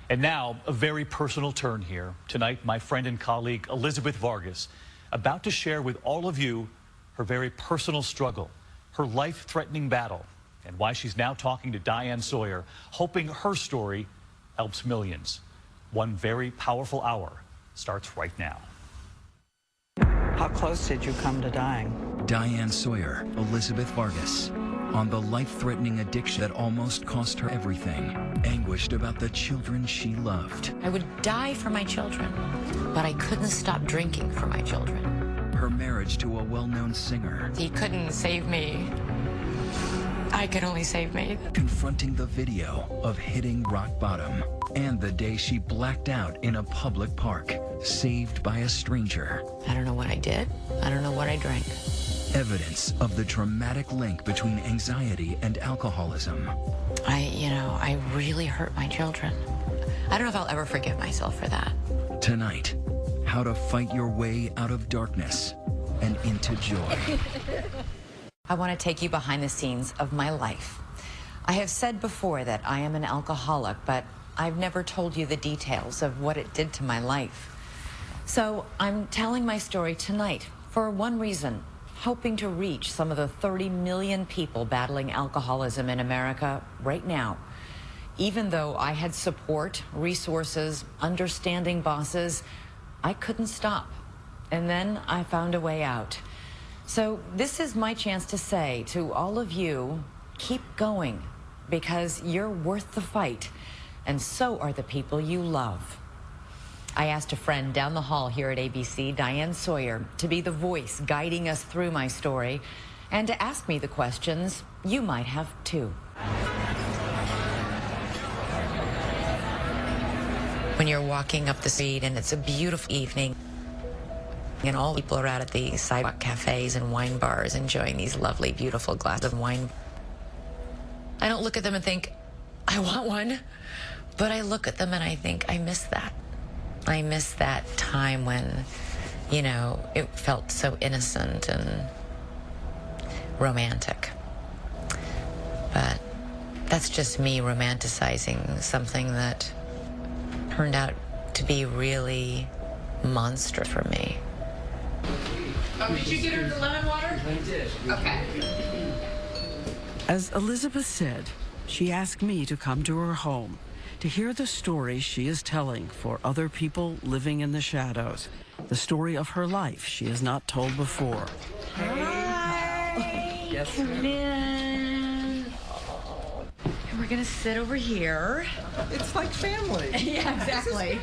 And now, a very personal turn here. Tonight, my friend and colleague, Elizabeth Vargas, about to share with all of you her very personal struggle, her life-threatening battle, and why she's now talking to Diane Sawyer, hoping her story helps millions. One very powerful hour starts right now. How close did you come to dying? Diane Sawyer, Elizabeth Vargas, on the life-threatening addiction that almost cost her everything, anguished about the children she loved. I would die for my children, but I couldn't stop drinking for my children. Her marriage to a well-known singer. He couldn't save me. I could only save me. Confronting the video of hitting rock bottom, and the day she blacked out in a public park, saved by a stranger. I don't know what I did. I don't know what I drank. Evidence of the traumatic link between anxiety and alcoholism. I really hurt my children. I don't know if I'll ever forgive myself for that. Tonight, how to fight your way out of darkness and into joy. I want to take you behind the scenes of my life. I have said before that I am an alcoholic, but I've never told you the details of what it did to my life. So I'm telling my story tonight for one reason, hoping to reach some of the 30 million people battling alcoholism in America right now. Even though I had support, resources, understanding bosses, I couldn't stop. And then I found a way out. So this is my chance to say to all of you, keep going, because you're worth the fight, and so are the people you love. I asked a friend down the hall here at ABC, Diane Sawyer, to be the voice guiding us through my story and to ask me the questions you might have too. When you're walking up the street and it's a beautiful evening, and all people are out at the sidewalk cafes and wine bars enjoying these lovely, beautiful glasses of wine. I don't look at them and think, I want one, but I look at them and I think, I miss that. I miss that time when, it felt so innocent and romantic. But that's just me romanticizing something that turned out to be really monstrous for me. Oh, did you get her the lemon water? I did. Okay. As Elizabeth said, she asked me to come to her home to hear the story she is telling for other people living in the shadows. The story of her life she has not told before. Hi. Yes, come in. And we're gonna sit over here. It's like family. Yeah, exactly.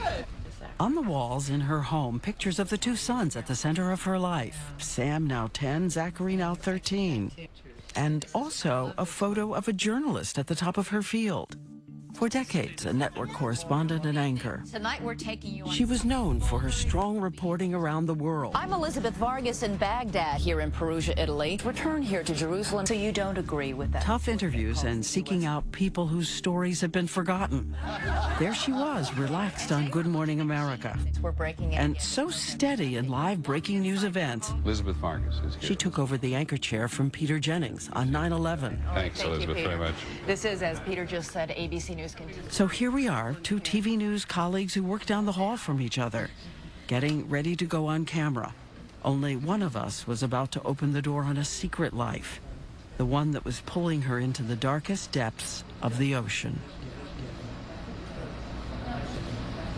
On the walls in her home, pictures of the two sons at the center of her life. Sam, now 10, Zachary, now 13. And also a photo of a journalist at the top of her field. For decades, a network correspondent and anchor. Tonight we're taking you on. She was known for her strong reporting around the world. I'm Elizabeth Vargas in Baghdad, here in Perugia, Italy. Return here to Jerusalem, so you don't agree with that. Tough interviews and seeking out people whose stories have been forgotten. There she was, relaxed on Good Morning America. We're breaking it. And so steady in live breaking news events. Elizabeth Vargas is here. She took over the anchor chair from Peter Jennings on 9/11. Thanks, Thank Elizabeth, you, very Peter. much. This is, as Peter just said, ABC News continues. So here we are, two TV news colleagues who work down the hall from each other, getting ready to go on camera. Only one of us was about to open the door on a secret life, the one that was pulling her into the darkest depths of the ocean.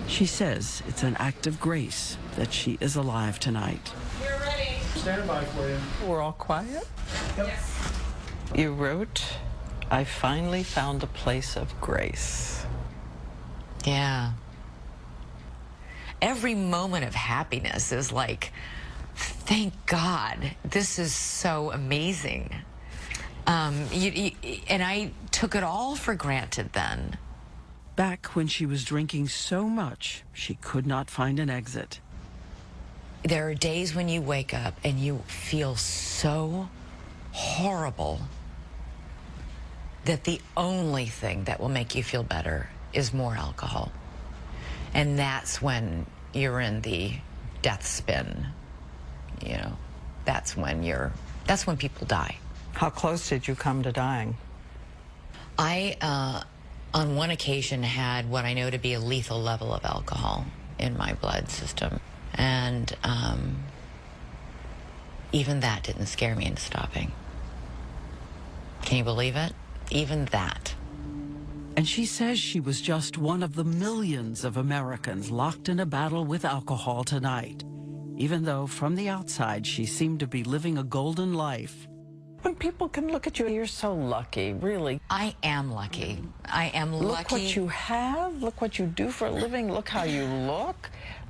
She says it's an act of grace that she is alive tonight. We're ready. Stand by for you. We're all quiet? Yes. You wrote, I finally found a place of grace. Yeah. Every moment of happiness is like, thank God, this is so amazing. And I took it all for granted then. Back when she was drinking so much, she could not find an exit. There are days when you wake up and you feel so horrible that the only thing that will make you feel better is more alcohol. And that's when you're in the death spin. That's when people die. How close did you come to dying? I on one occasion had what I know to be a lethal level of alcohol in my blood system. And even that didn't scare me into stopping. Can you believe it? Even that. And she says she was just one of the millions of Americans locked in a battle with alcohol tonight, even though from the outside she seemed to be living a golden life. When people can look at you, you're so lucky, really. I am lucky. I am lucky. Look what you have, look what you do for a living, look how you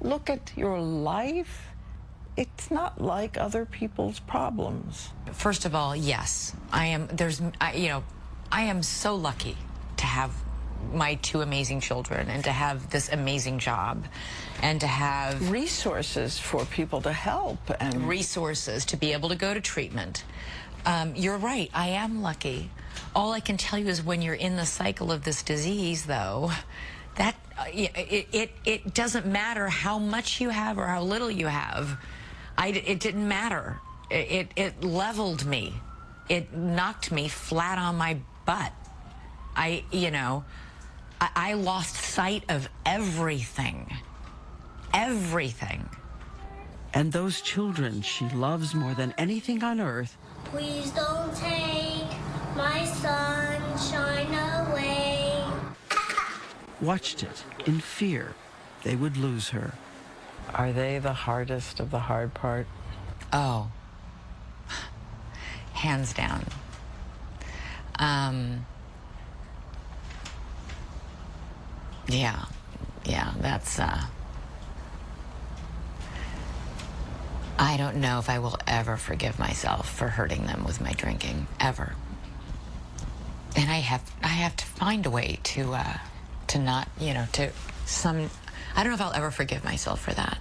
look at your life. It's not like other people's problems. First of all, yes, I am. I am so lucky to have my two amazing children and to have this amazing job and to have Resources for people to help and resources to be able to go to treatment. You're right, I am lucky. All I can tell you is when you're in the cycle of this disease, though, that it doesn't matter how much you have or how little you have. It didn't matter. It leveled me. It knocked me flat on my butt. I lost sight of everything. Everything. And those children she loves more than anything on earth. Please don't take my sunshine away. Watched it in fear they would lose her. Are they the hardest of the hard part? Oh, hands down. Yeah, that's, I don't know if I will ever forgive myself for hurting them with my drinking, ever. And I have to find a way to not, I don't know if I'll ever forgive myself for that.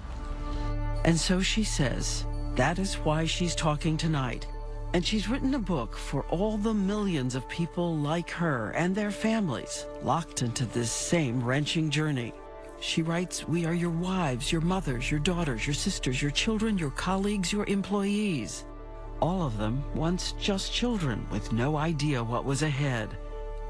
And so she says that is why she's talking tonight. And she's written a book for all the millions of people like her and their families locked into this same wrenching journey. She writes, we are your wives, your mothers, your daughters, your sisters, your children, your colleagues, your employees. All of them once just children with no idea what was ahead.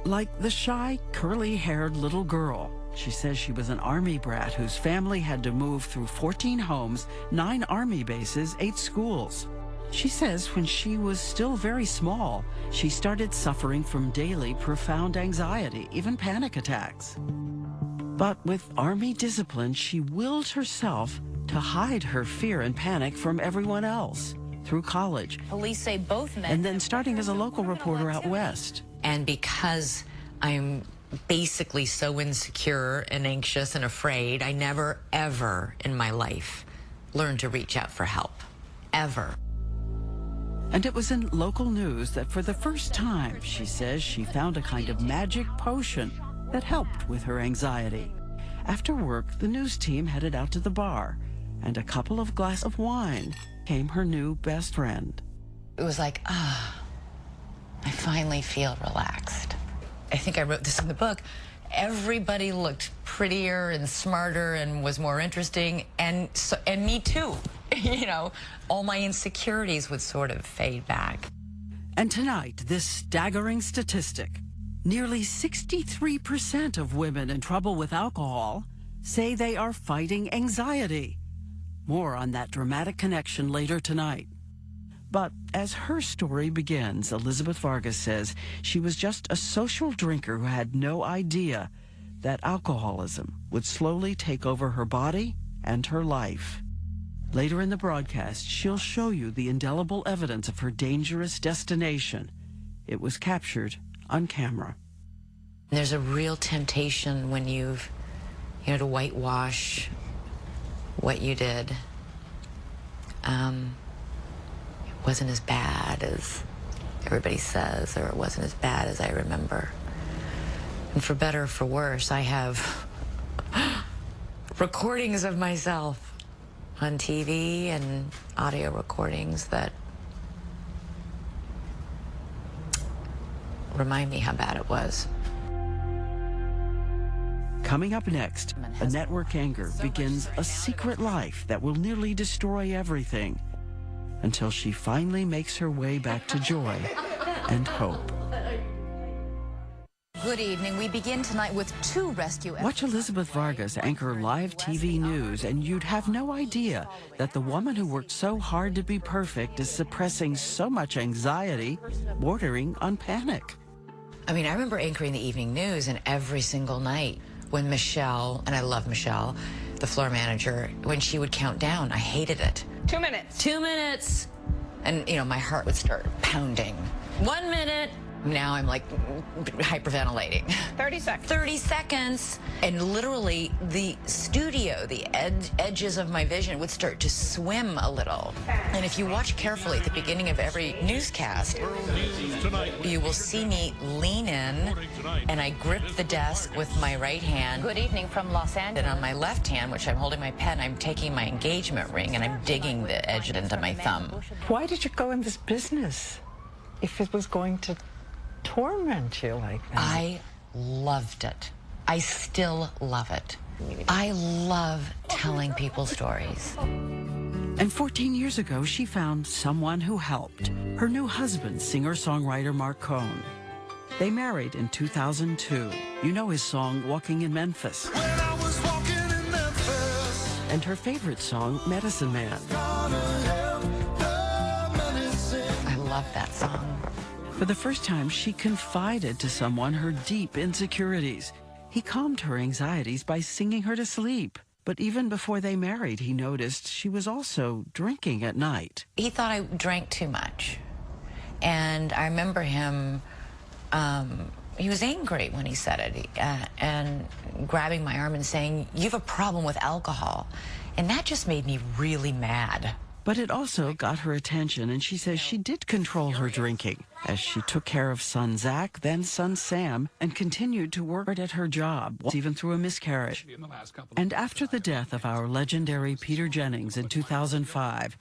Like the shy, curly-haired little girl. She says she was an Army brat whose family had to move through 14 homes, 9 Army bases, 8 schools. She says when she was still very small, she started suffering from daily profound anxiety, even panic attacks. But with Army discipline, she willed herself to hide her fear and panic from everyone else through college. Police say both men. And then starting as a local reporter out west. And because I'm basically so insecure and anxious and afraid, I never, ever in my life learned to reach out for help. Ever. And it was in local news that for the first time, she says, she found a kind of magic potion that helped with her anxiety. After work, the news team headed out to the bar, and a couple of glasses of wine came her new best friend. It was like, I finally feel relaxed. I think I wrote this in the book. Everybody looked prettier and smarter and was more interesting, and me too. All my insecurities would sort of fade back. And tonight, this staggering statistic. Nearly 63% of women in trouble with alcohol say they are fighting anxiety. More on that dramatic connection later tonight. But as her story begins, Elizabeth Vargas says she was just a social drinker who had no idea that alcoholism would slowly take over her body and her life. Later in the broadcast, she'll show you the indelible evidence of her dangerous destination. It was captured on camera. There's a real temptation when you've, to whitewash what you did. It wasn't as bad as everybody says, or it wasn't as bad as I remember. And for better or for worse, I have recordings of myself on TV and audio recordings that remind me how bad it was. Coming up next, a network anchor begins a secret life that will nearly destroy everything until she finally makes her way back to joy and hope. Good evening. We begin tonight with 2 rescue efforts. Watch Elizabeth Vargas anchor live TV news, and you'd have no idea that the woman who worked so hard to be perfect is suppressing so much anxiety, bordering on panic. I mean, I remember anchoring the evening news, and every single night when Michelle, and I love Michelle, the floor manager, when she would count down, I hated it. 2 minutes. 2 minutes. And, you know, my heart would start pounding. 1 minute. Now I'm like hyperventilating. 30 seconds. 30 seconds. And literally the studio, the edges of my vision would start to swim a little. And if you watch carefully at the beginning of every newscast, you will see me lean in and I grip the desk with my right hand. Good evening from Los Angeles. And on my left hand, which I'm holding my pen, I'm taking my engagement ring and I'm digging the edge into my thumb. Why did you go in this business if it was going to torment you like that? I loved it. I still love it. I love telling people stories. And 14 years ago, she found someone who helped. Her new husband, singer-songwriter Mark Cohn. They married in 2002. You know his song, Walking in Memphis. When I was walking in Memphis. And her favorite song, Medicine Man. I love that song. For the first time, she confided to someone her deep insecurities. He calmed her anxieties by singing her to sleep. But even before they married, he noticed she was also drinking at night. He thought I drank too much. And I remember him, he was angry when he said it, and grabbing my arm and saying, "You have a problem with alcohol." And that just made me really mad. But it also got her attention, and she says she did control her drinking as she took care of son Zach, then son Sam, and continued to work at her job, even through a miscarriage. And after the death of our legendary Peter Jennings in 2005,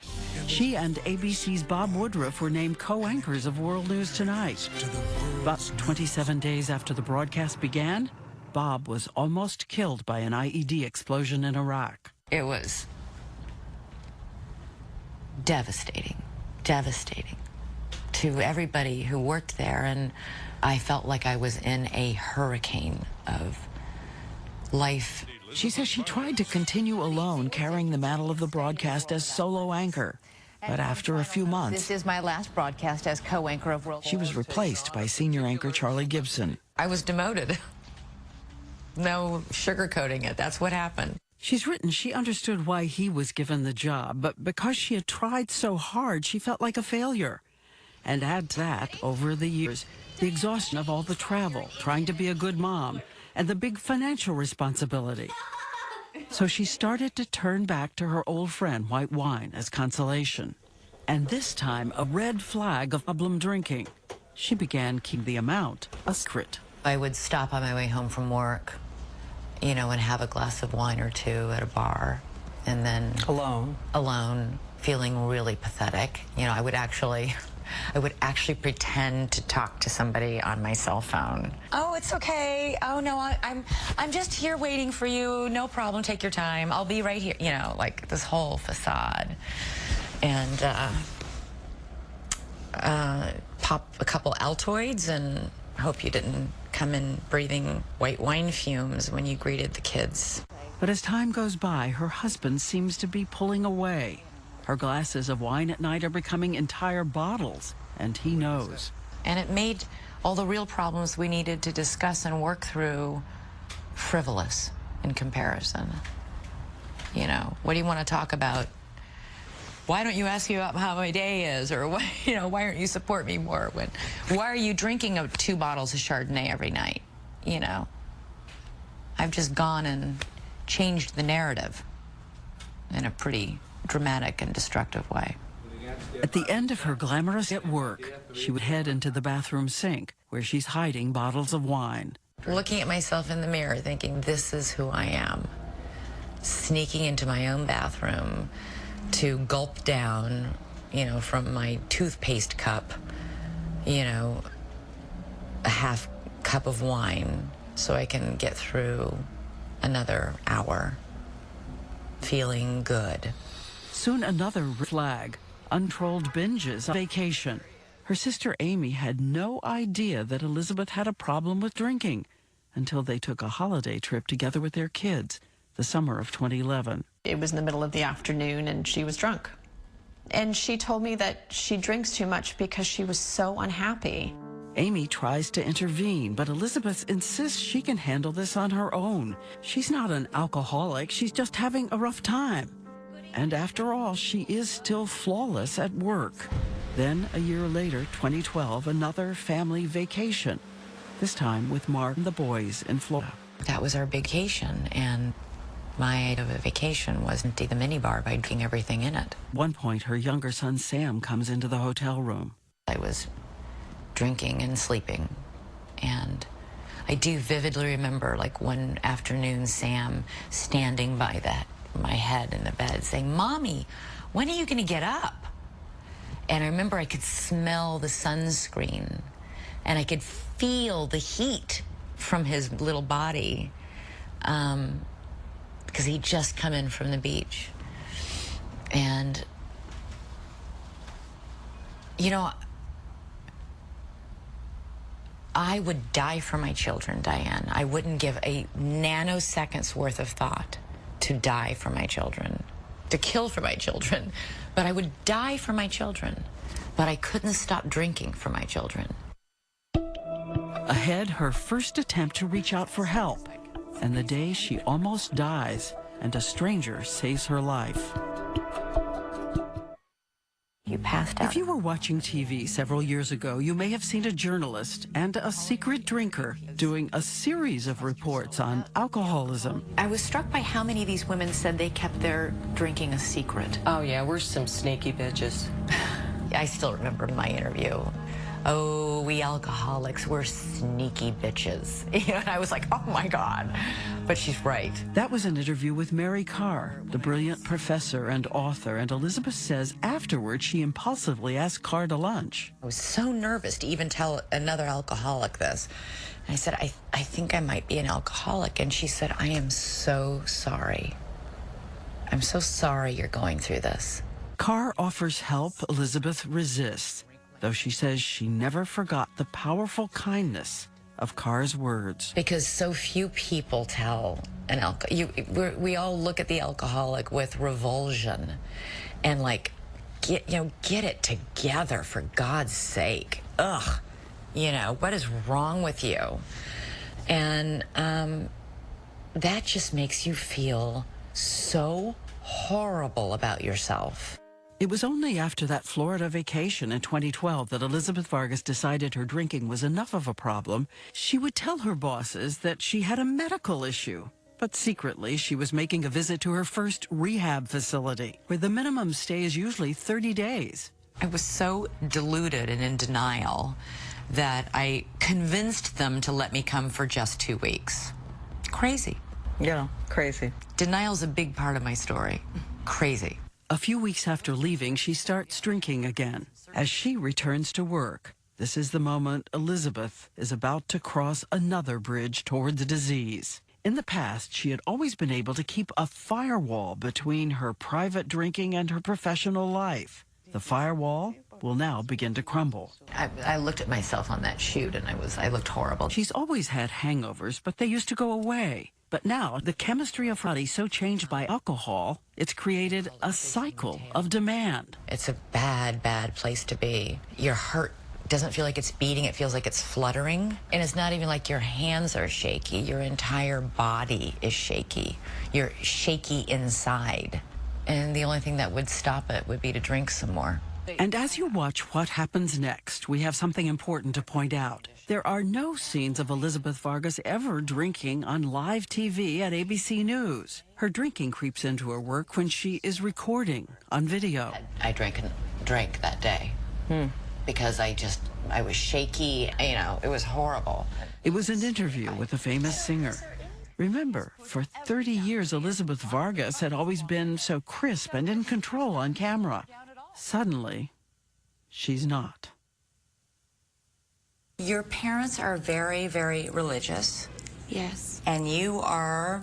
she and ABC's Bob Woodruff were named co-anchors of World News Tonight. But 27 days after the broadcast began, Bob was almost killed by an IED explosion in Iraq. It was devastating, devastating to everybody who worked there, and I felt like I was in a hurricane of life. She says she tried to continue alone, carrying the mantle of the broadcast as solo anchor. But after a few months, This is my last broadcast as co-anchor of World. she was replaced by senior anchor Charlie Gibson. I was demoted. No sugarcoating it. That's what happened. She's written she understood why he was given the job, but because she had tried so hard, she felt like a failure. And add to that, over the years, the exhaustion of all the travel, trying to be a good mom, and the big financial responsibility. So she started to turn back to her old friend, white wine, as consolation. And this time, a red flag of problem drinking. She began keeping the amount a secret. I would stop on my way home from work, you know, and have a glass of wine or two at a bar, and then alone, feeling really pathetic. You know, I would actually pretend to talk to somebody on my cell phone. Oh, it's okay. Oh no, I'm just here waiting for you. No problem. Take your time. I'll be right here. You know, like this whole facade, and pop a couple Altoids and hope you didn't come in breathing white wine fumes when you greeted the kids. But as time goes by, her husband seems to be pulling away. Her glasses of wine at night are becoming entire bottles, and he knows. And it made all the real problems we needed to discuss and work through frivolous in comparison. You know, what do you want to talk about? Why don't you ask me about how my day is? Or, why, you know, why aren't you support me more? Why are you drinking 2 bottles of Chardonnay every night? You know, I've just gone and changed the narrative in a pretty dramatic and destructive way. At the end of her glamorous at work, she would head into the bathroom sink, where she's hiding bottles of wine. Looking at myself in the mirror, thinking, this is who I am. Sneaking into my own bathroom to gulp down, you know, from my toothpaste cup, you know, a half cup of wine so I can get through another hour feeling good. Soon another flag, untrolled binges on vacation. Her sister Amy had no idea that Elizabeth had a problem with drinking until they took a holiday trip together with their kids the summer of 2011. It was in the middle of the afternoon and she was drunk. And she told me that she drinks too much because she was so unhappy. Amy tries to intervene, but Elizabeth insists she can handle this on her own. She's not an alcoholic, she's just having a rough time. And after all, she is still flawless at work. Then, a year later, 2012, another family vacation, this time with Mark and the boys in Florida. That was our vacation, and my vacation was empty the minibar by drinking everything in it. At one point, her younger son Sam comes into the hotel room. I was drinking and sleeping, and I do vividly remember, like, one afternoon, Sam standing by my head in the bed saying, "Mommy, when are you going to get up?" And I remember I could smell the sunscreen, and I could feel the heat from his little body, because he'd just come in from the beach. And, you know, I would die for my children, Diane. I wouldn't give a nanosecond's worth of thought to die for my children, to kill for my children. But I would die for my children. But I couldn't stop drinking for my children. Ahead, her first attempt to reach out for help, and the day she almost dies and a stranger saves her life. You passed out. If you were watching TV several years ago, you may have seen a journalist and a secret drinker doing a series of reports on alcoholism. I was struck by how many of these women said they kept their drinking a secret. Oh, yeah, we're some sneaky bitches. I still remember my interview. "Oh, we alcoholics, we're sneaky bitches." You know, and I was like, oh my God. But she's right. That was an interview with Mary Carr, the brilliant professor and author, and Elizabeth says afterward she impulsively asked Carr to lunch. I was so nervous to even tell another alcoholic this. And I said, I think I might be an alcoholic. And she said, "I am so sorry. I'm so sorry you're going through this." Carr offers help. Elizabeth resists, though she says she never forgot the powerful kindness of Carr's words. Because so few people tell an we all look at the alcoholic with revulsion and like, get it together, for God's sake. Ugh, what is wrong with you? And that just makes you feel so horrible about yourself. It was only after that Florida vacation in 2012 that Elizabeth Vargas decided her drinking was enough of a problem. She would tell her bosses that she had a medical issue. But secretly, she was making a visit to her first rehab facility, where the minimum stay is usually 30 days. I was so deluded and in denial that I convinced them to let me come for just 2 weeks. Crazy. Yeah, crazy. Denial's a big part of my story. Crazy. A few weeks after leaving, she starts drinking again. As she returns to work, this is the moment Elizabeth is about to cross another bridge toward the disease. In the past, she had always been able to keep a firewall between her private drinking and her professional life. The firewall will now begin to crumble. I looked at myself on that shoot and I looked horrible. She's always had hangovers, but they used to go away. But now, the chemistry of her body so changed by alcohol, it's created a cycle of demand. It's a bad, bad place to be. Your heart doesn't feel like it's beating, it feels like it's fluttering. And it's not even like your hands are shaky, your entire body is shaky. You're shaky inside. And the only thing that would stop it would be to drink some more. And as you watch what happens next, we have something important to point out. There are no scenes of Elizabeth Vargas ever drinking on live TV at ABC News. Her drinking creeps into her work when she is recording on video. I drank that day because I was shaky, it was horrible. It was an interview with a famous singer. Remember, for 30 years, Elizabeth Vargas had always been so crisp and in control on camera. Suddenly, she's not. Your parents are very, very religious. Yes. And you are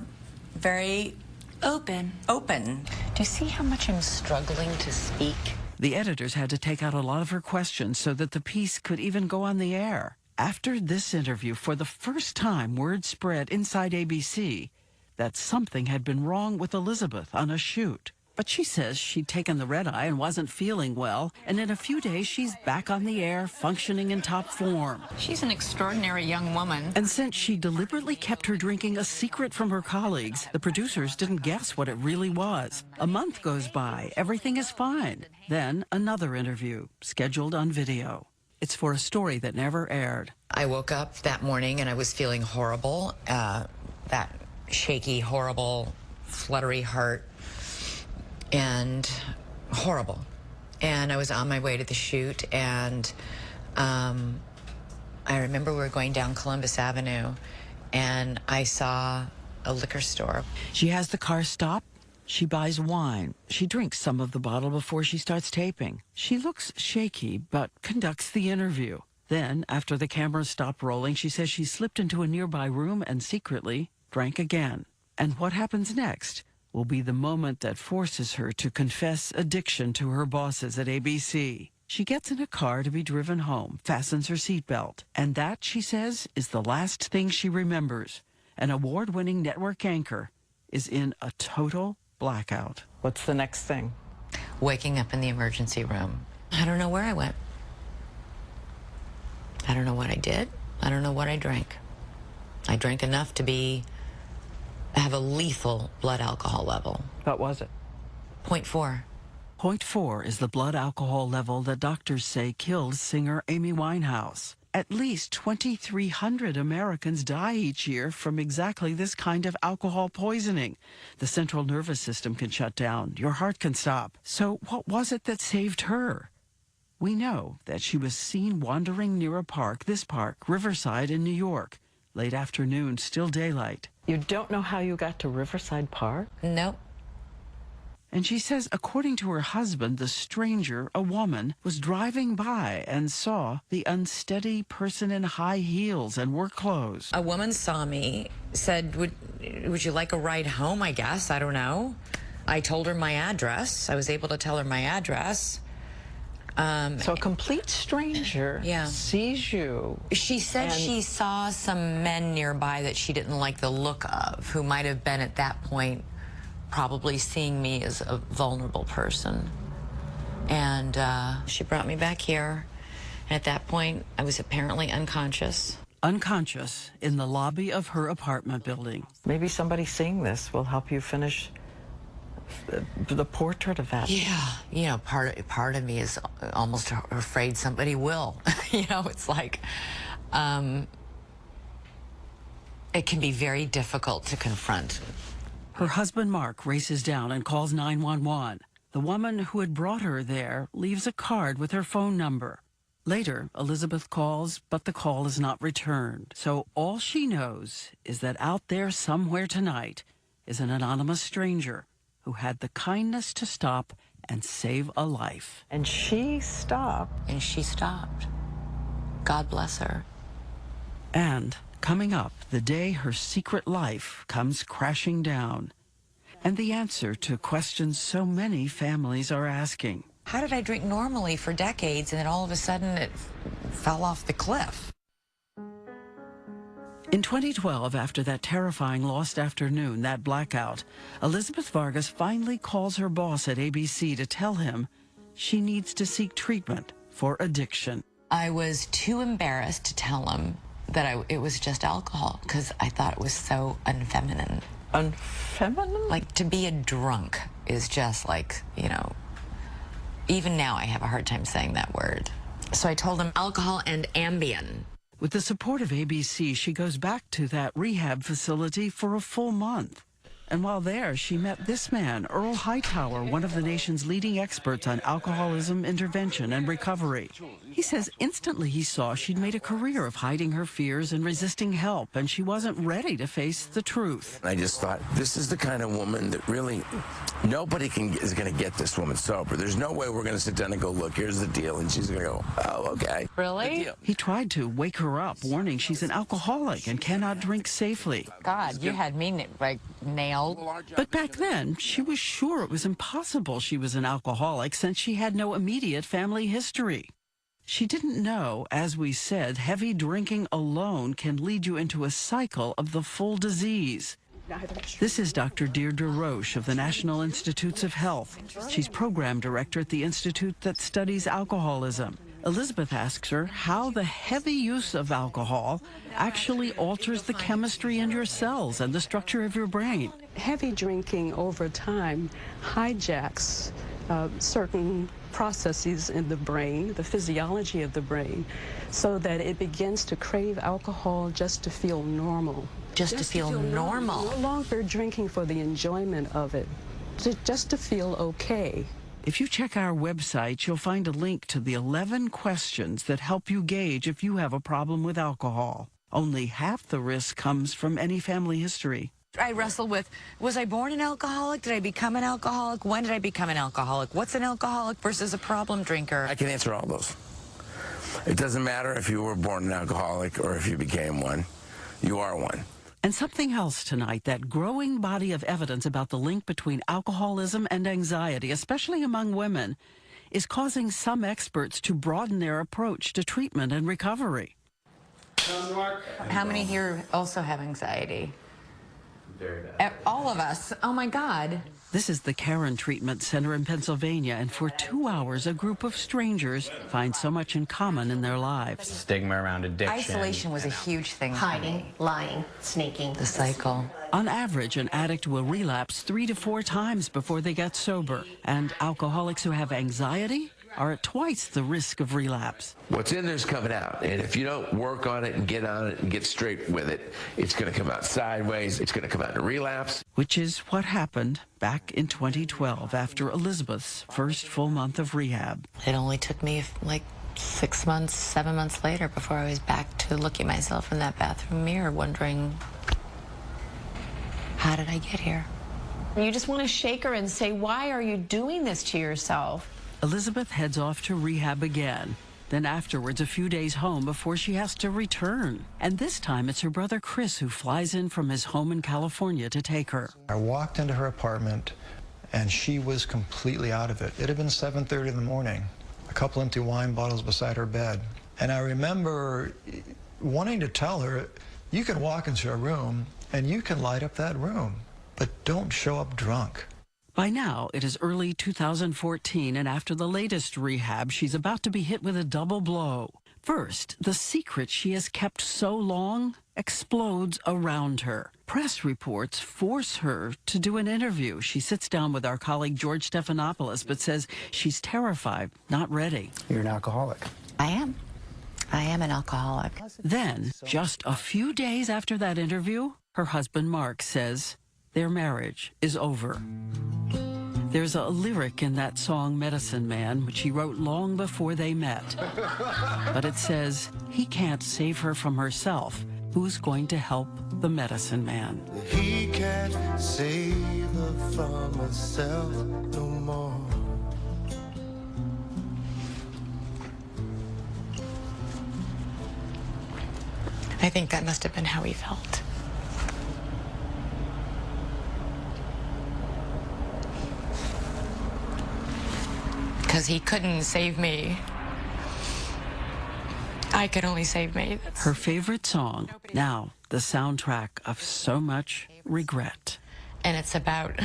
very Open. open. Do you see how much I'm struggling to speak? The editors had to take out a lot of her questions so that the piece could even go on the air. After this interview, for the first time, word spread inside ABC that something had been wrong with Elizabeth on a shoot. But she says she'd taken the red eye and wasn't feeling well, and in a few days she's back on the air, functioning in top form. She's an extraordinary young woman. And since she deliberately kept her drinking a secret from her colleagues, the producers didn't guess what it really was. A month goes by, everything is fine. Then another interview, scheduled on video. It's for a story that never aired. I woke up that morning and I was feeling horrible, that shaky, horrible, fluttery heart. And horrible. And I was on my way to the shoot, and I remember we were going down Columbus Avenue, and I saw a liquor store. She has the car stop. She buys wine. She drinks some of the bottle before she starts taping. She looks shaky, but conducts the interview. Then, after the cameras stop rolling, she says she slipped into a nearby room and secretly drank again. And what happens next will be the moment that forces her to confess addiction to her bosses at ABC. She gets in a car to be driven home, fastens her seatbelt, and that, she says, is the last thing she remembers. An award-winning network anchor is in a total blackout. What's the next thing? Waking up in the emergency room. I don't know where I went. I don't know what I did. I don't know what I drank. I drank enough to have a lethal blood alcohol level. What was it? 0.4. 0.4 is the blood alcohol level that doctors say killed singer Amy Winehouse. At least 2,300 Americans die each year from exactly this kind of alcohol poisoning. The central nervous system can shut down. Your heart can stop. So what was it that saved her? We know that she was seen wandering near a park, this park, Riverside in New York. Late afternoon, still daylight. You don't know how you got to Riverside Park? Nope. And she says, according to her husband, the stranger, a woman, was driving by and saw the unsteady person in high heels and work clothes. A woman saw me, said, would you like a ride home, I guess? I don't know. I told her my address. I was able to tell her my address. So a complete stranger sees you. She said she saw some men nearby that she didn't like the look of, who might have been at that point probably seeing me as a vulnerable person. And she brought me back here. And at that point, I was apparently unconscious. Unconscious in the lobby of her apartment building. Maybe somebody seeing this will help you finish the portrait of that. Yeah, you know, part of me is almost afraid somebody will. You know, it's like, it can be very difficult to confront. Her husband, Mark, races down and calls 911. The woman who had brought her there leaves a card with her phone number. Later, Elizabeth calls, but the call is not returned. So all she knows is that out there somewhere tonight is an anonymous stranger who had the kindness to stop and save a life. And she stopped. And she stopped. God bless her. And coming up, the day her secret life comes crashing down. And the answer to questions so many families are asking. How did I drink normally for decades and then all of a sudden it fell off the cliff? In 2012, after that terrifying lost afternoon, that blackout, Elizabeth Vargas finally calls her boss at ABC to tell him she needs to seek treatment for addiction. I was too embarrassed to tell him that it was just alcohol because I thought it was so unfeminine. Unfeminine? Like, to be a drunk is just like, you know, even now I have a hard time saying that word. So I told him alcohol and Ambien. With the support of ABC, she goes back to that rehab facility for a full month. And while there, she met this man, Earl Hightower, one of the nation's leading experts on alcoholism intervention and recovery. He says instantly he saw she'd made a career of hiding her fears and resisting help, and she wasn't ready to face the truth. I just thought, this is the kind of woman that really, nobody is going to get this woman sober. There's no way we're going to sit down and go, look, here's the deal. And she's going to go, oh, okay. Really? He tried to wake her up, warning she's an alcoholic and cannot drink safely. God, you had me like nailed well. But back then, she was sure it was impossible she was an alcoholic since she had no immediate family history. She didn't know, as we said, heavy drinking alone can lead you into a cycle of the full disease. This is Dr. Deirdre Roche of the National Institutes of Health. She's program director at the institute that studies alcoholism. Elizabeth asks her how the heavy use of alcohol actually alters the chemistry in your cells and the structure of your brain. Heavy drinking over time hijacks certain processes in the brain, the physiology of the brain, so that it begins to crave alcohol just to feel normal. Just to feel normal. No longer drinking for the enjoyment of it, just to feel okay. If you check our website, you'll find a link to the 11 questions that help you gauge if you have a problem with alcohol. Only half the risk comes from any family history. I wrestle with, was I born an alcoholic? Did I become an alcoholic? When did I become an alcoholic? What's an alcoholic versus a problem drinker? I can answer all those. It doesn't matter if you were born an alcoholic or if you became one. You are one. And something else tonight, that growing body of evidence about the link between alcoholism and anxiety, especially among women, is causing some experts to broaden their approach to treatment and recovery. How many here also have anxiety? Very bad. All of us. Oh, my God. This is the Caron Treatment Center in Pennsylvania, and for 2 hours, a group of strangers find so much in common in their lives. Stigma around addiction. Isolation was a huge thing. Hiding, lying, sneaking. The cycle. On average, an addict will relapse 3 to 4 times before they get sober, and alcoholics who have anxiety are at twice the risk of relapse. What's in there's coming out, and if you don't work on it and get on it and get straight with it, it's going to come out sideways. It's going to come out in a relapse. Which is what happened back in 2012 after Elizabeth's first full month of rehab. It only took me like 6 months, 7 months later before I was back to looking at myself in that bathroom mirror wondering, how did I get here? You just want to shake her and say, why are you doing this to yourself? Elizabeth heads off to rehab again. Then afterwards, a few days home before she has to return. And this time, it's her brother Chris who flies in from his home in California to take her. I walked into her apartment, and she was completely out of it. It had been 7:30 in the morning, a couple empty wine bottles beside her bed. And I remember wanting to tell her, you can walk into a room, and you can light up that room, but don't show up drunk. By now, it is early 2014, and after the latest rehab, she's about to be hit with a double blow. First, the secret she has kept so long explodes around her. Press reports force her to do an interview. She sits down with our colleague George Stephanopoulos, but says she's terrified, not ready. You're an alcoholic. I am. I am an alcoholic. Then, just a few days after that interview, her husband Mark says their marriage is over. There's a lyric in that song, Medicine Man, which he wrote long before they met. But it says, he can't save her from herself. Who's going to help the medicine man? He can't save her from herself no more. I think that must have been how he felt. Because he couldn't save me. I could only save me. Her favorite song, now the soundtrack of so much regret. And it's about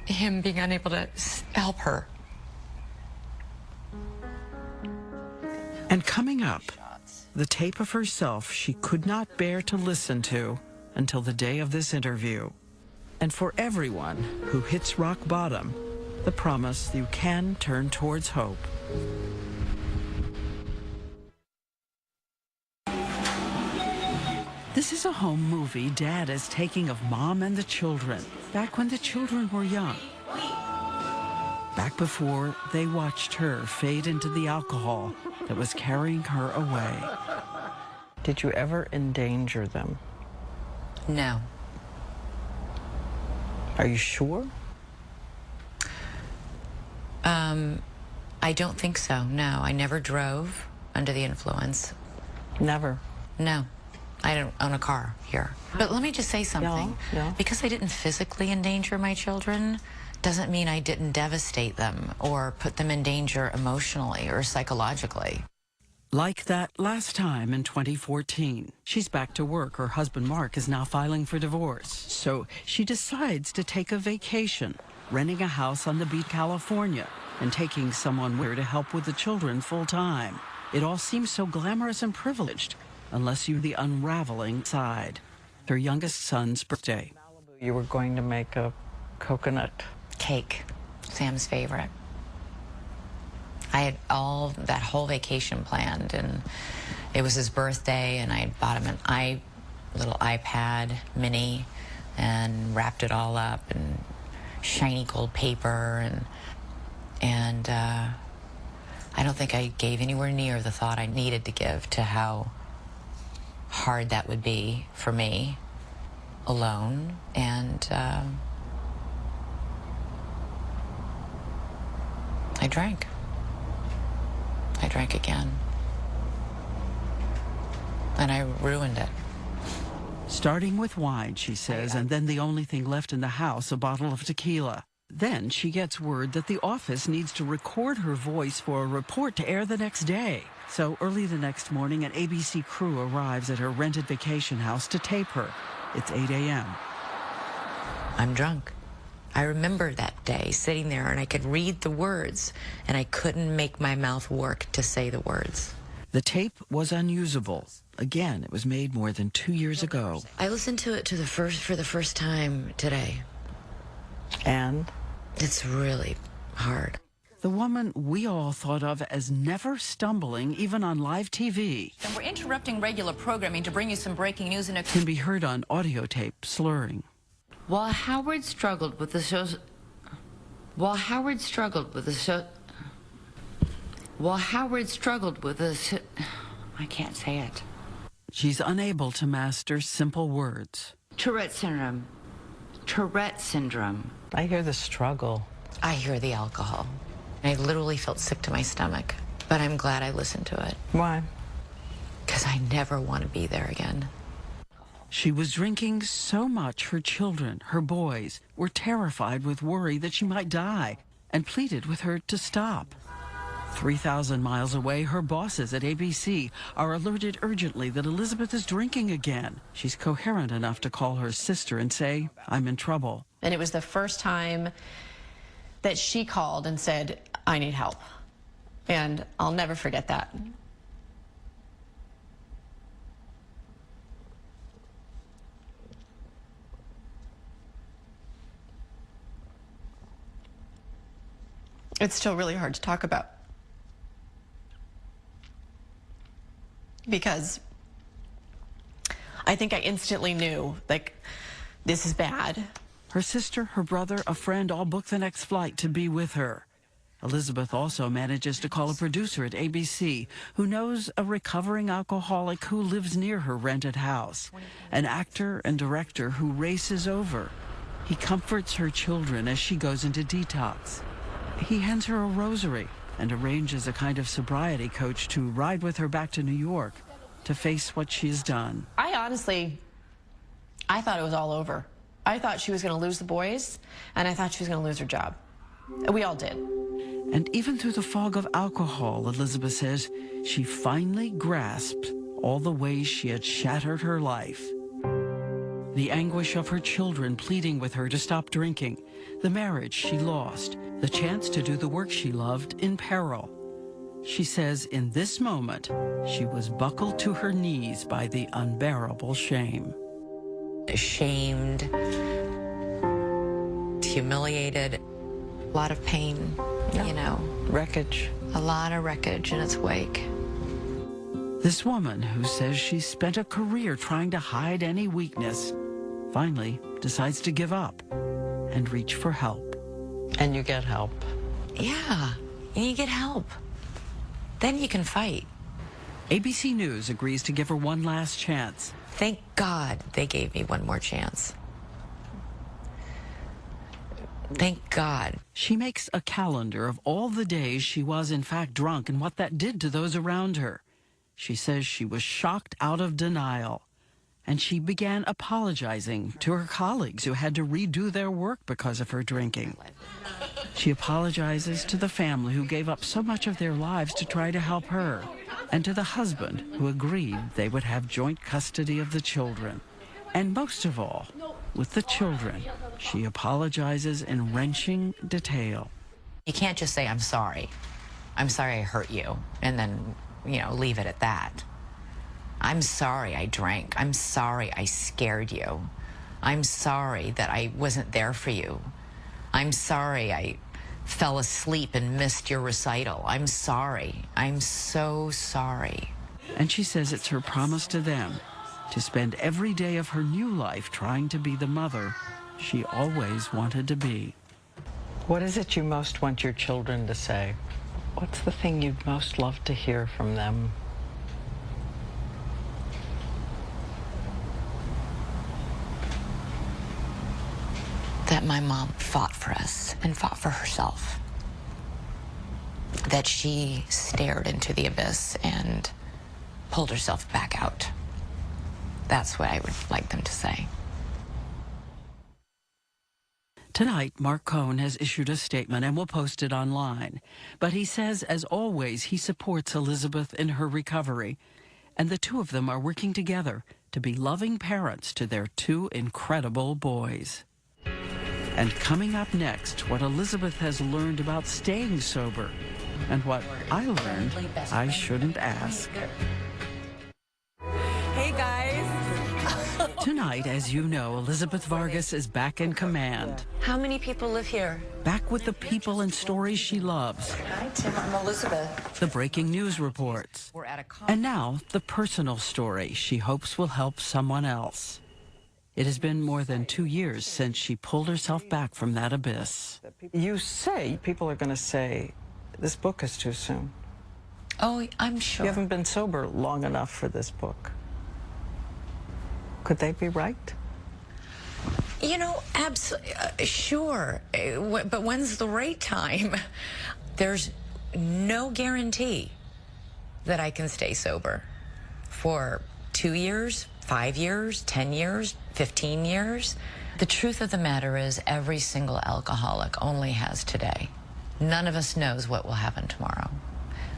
him being unable to help her. And coming up, the tape of herself she could not bear to listen to until the day of this interview. And for everyone who hits rock bottom, the promise you can turn towards hope. This is a home movie Dad is taking of Mom and the children, back when the children were young. Back before they watched her fade into the alcohol that was carrying her away. Did you ever endanger them? No. Are you sure? I don't think so, no. I never drove under the influence. Never? No. I don't own a car here. But let me just say something. Yeah. Because I didn't physically endanger my children doesn't mean I didn't devastate them or put them in danger emotionally or psychologically. Like that last time in 2014. She's back to work. Her husband, Mark, is now filing for divorce. So she decides to take a vacation, renting a house on the beach, California, and taking someone with her to help with the children full time. It all seems so glamorous and privileged, unless you're the unraveling side. Her youngest son's birthday. You were going to make a coconut cake, Sam's favorite. I had that whole vacation planned, and it was his birthday, and I bought him a little iPad mini and wrapped it all up in shiny gold paper, and I don't think I gave anywhere near the thought I needed to give to how hard that would be for me alone, and I drank. I drank again. And I ruined it. Starting with wine, she says, and then the only thing left in the house, a bottle of tequila. Then she gets word that the office needs to record her voice for a report to air the next day. So early the next morning, an ABC crew arrives at her rented vacation house to tape her. It's 8 a.m. I'm drunk. I remember that day sitting there, and I could read the words, and I couldn't make my mouth work to say the words. The tape was unusable. Again, it was made more than 2 years ago. I listened to it for the first time today. And? It's really hard. The woman we all thought of as never stumbling, even on live TV. And we're interrupting regular programming to bring you some breaking news in a... Can be heard on audio tape, slurring. While Howard struggled with the shows... I can't say it. She's unable to master simple words. Tourette syndrome. I hear the struggle. I hear the alcohol. I literally felt sick to my stomach, but I'm glad I listened to it. Why? Because I never want to be there again. She was drinking so much her children, her boys, were terrified with worry that she might die and pleaded with her to stop. 3,000 miles away, her bosses at ABC are alerted urgently that Elizabeth is drinking again. She's coherent enough to call her sister and say, "I'm in trouble." And it was the first time that she called and said, "I need help." And I'll never forget that. It's still really hard to talk about. Because I think I instantly knew, like, this is bad. Her sister, her brother, a friend all book the next flight to be with her. Elizabeth also manages to call a producer at ABC who knows a recovering alcoholic who lives near her rented house, an actor and director who races over. He comforts her children as she goes into detox. He hands her a rosary and arranges a kind of sobriety coach to ride with her back to New York to face what she's done. I thought it was all over. I thought she was going to lose the boys, and I thought she was going to lose her job. We all did. And even through the fog of alcohol, Elizabeth says, she finally grasped all the ways she had shattered her life. The anguish of her children pleading with her to stop drinking, the marriage she lost, the chance to do the work she loved in peril. She says in this moment, she was buckled to her knees by the unbearable shame. Ashamed, humiliated, a lot of pain, you know. Wreckage. A lot of wreckage in its wake. This woman who says she spent a career trying to hide any weakness finally decides to give up and reach for help. And you get help. Yeah, and you get help. Then you can fight. ABC News agrees to give her one last chance. Thank God they gave me one more chance. Thank God. She makes a calendar of all the days she was in fact drunk and what that did to those around her. She says she was shocked out of denial. and she began apologizing to her colleagues who had to redo their work because of her drinking. She apologizes to the family who gave up so much of their lives to try to help her, and to the husband who agreed they would have joint custody of the children. And most of all, with the children, she apologizes in wrenching detail. You can't just say, I'm sorry I hurt you, and then, leave it at that. I'm sorry I drank. I'm sorry I scared you. I'm sorry that I wasn't there for you. I'm sorry I fell asleep and missed your recital. I'm sorry. I'm so sorry. And she says it's her promise to them to spend every day of her new life trying to be the mother she always wanted to be. What is it you most want your children to say? What's the thing you'd most love to hear from them? That my mom fought for us and fought for herself. That she stared into the abyss and pulled herself back out. That's what I would like them to say. Tonight, Mark Cohn has issued a statement and will post it online. But he says, as always, he supports Elizabeth in her recovery. And the two of them are working together to be loving parents to their two incredible boys. And coming up next, what Elizabeth has learned about staying sober and what I learned I shouldn't ask. Hey, guys. Tonight, as you know, Elizabeth Vargas is back in command. How many people live here? Back with the people and stories she loves. Hi, Tim. I'm Elizabeth. The breaking news reports. And now, the personal story she hopes will help someone else. It has been more than 2 years since she pulled herself back from that abyss. You say, people are going to say, this book is too soon. Oh, I'm sure. You haven't been sober long enough for this book. Could they be right? Absolutely, sure. But when's the right time? There's no guarantee that I can stay sober for 2 years, 5 years, 10 years, 15 years. The truth of the matter is every single alcoholic only has today. None of us knows what will happen tomorrow.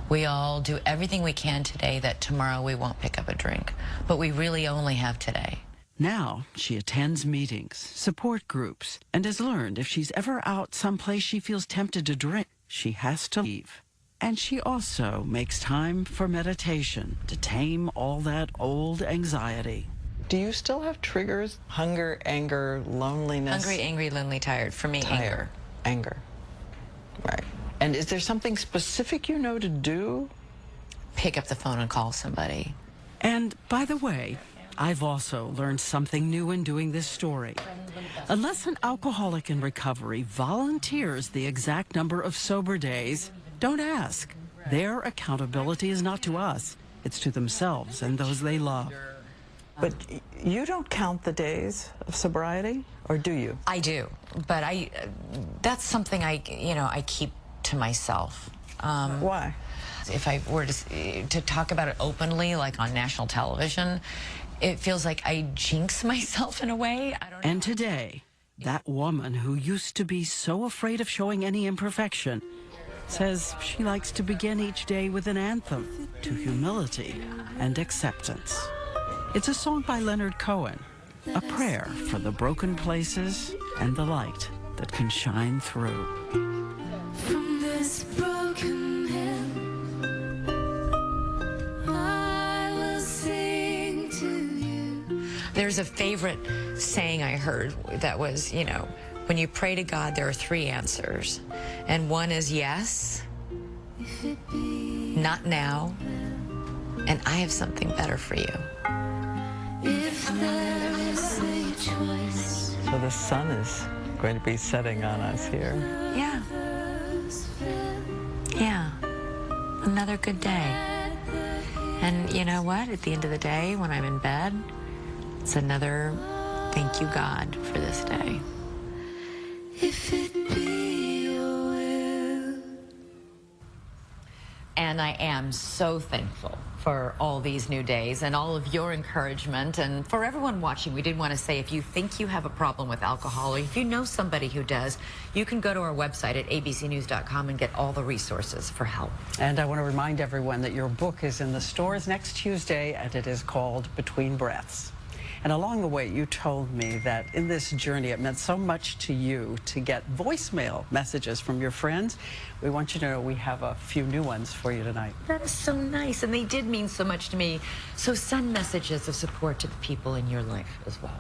We all do everything we can today that tomorrow we won't pick up a drink, but we really only have today. Now she attends meetings, support groups, and has learned if she's ever out someplace she feels tempted to drink, she has to leave. And she also makes time for meditation to tame all that old anxiety. Do you still have triggers? Hunger, anger, loneliness? Hungry, angry, lonely, tired. For me, Tired. Anger. Right. And is there something specific you know to do? Pick up the phone and call somebody. And by the way, I've also learned something new in doing this story. Unless an alcoholic in recovery volunteers the exact number of sober days, don't ask. Their accountability is not to us. It's to themselves and those they love. But you don't count the days of sobriety, or do you? I do, but that's something I keep to myself. Why? If I were to talk about it openly, like on national television, it feels like I jinx myself in a way. I don't know. And today, that woman who used to be so afraid of showing any imperfection says she likes to begin each day with an anthem to humility and acceptance. It's a song by Leonard Cohen, a prayer for the broken places and the light that can shine through. From this broken hill, I will sing to you. There's a favorite saying I heard that was, when you pray to God, there are 3 answers. And one is yes, not now, and I have something better for you. If there is a choice. So the sun is going to be setting on us here. Yeah. Yeah. Another good day. And you know what? At the end of the day, when I'm in bed, it's another thank you, God, for this day. If it be your will. And I am so thankful for all these new days and all of your encouragement. And for everyone watching, we did want to say, if you think you have a problem with alcohol, or if you know somebody who does, you can go to our website at abcnews.com and get all the resources for help. And I want to remind everyone that your book is in the stores next Tuesday, and it is called Between Breaths. And along the way, you told me that in this journey, it meant so much to you to get voicemail messages from your friends. We want you to know we have a few new ones for you tonight. That is so nice, and they did mean so much to me. So send messages of support to the people in your life as well.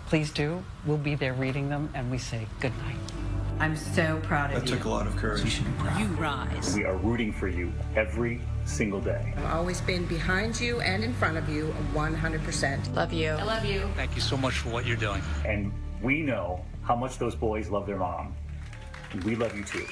Please do. We'll be there reading them, and we say good night. I'm so proud of you. That took a lot of courage. You should be proud. You rise. We are rooting for you every single day. I've always been behind you and in front of you 100%. Love you. I love you. Thank you so much for what you're doing. And we know how much those boys love their mom. And we love you too.